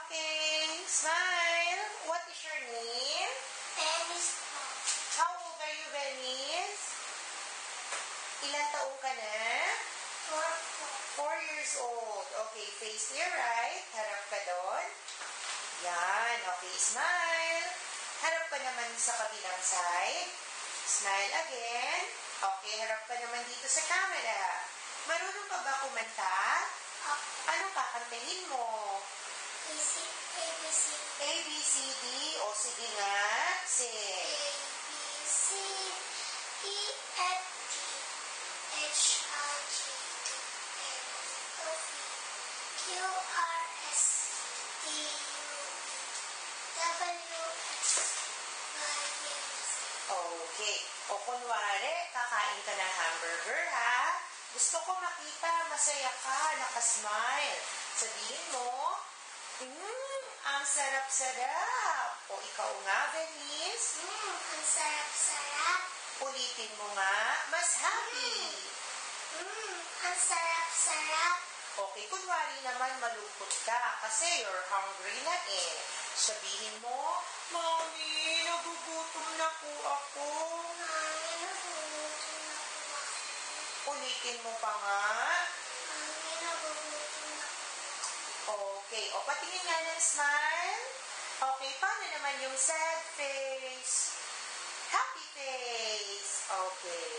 Okay, smile. What is your name? Venice. How old are you, Venice? Ilang taong ka na? 4 years old. Okay, face to your right. Harap ka doon. Yan. Okay, smile. Harap ka naman sa kabilang side. Smile again. Okay, harap ka naman dito sa camera. Marunong ka ba kumanta? Anong kakantahin mo? ABC. A, B, C, D. O, sige nga. Sing. ABC, E, F, G, H, I, J, K, L, M, N, Q, R, S, T, U, W, X, Y, Z. Okay. O, kunwari, kakain ka ng hamburger, ha? Gusto ko makita, masaya ka, nakasmile. Sabihin mo, ang sarap-sarap. O, ikaw nga, Venice. Ang sarap-sarap. Ulitin mo nga, mas happy. Ang sarap-sarap. Okay, kunwari naman malungkot ka kasi you're hungry na eh. Sabihin mo, Mami, nagugutom na po ako. Mami, nagugutom na po ako. Ulitin mo pa nga. Mami, nagugutom na po ako. Okay, o patingin nga ng smile. Okay, paano naman yung sad face? Happy face. Okay.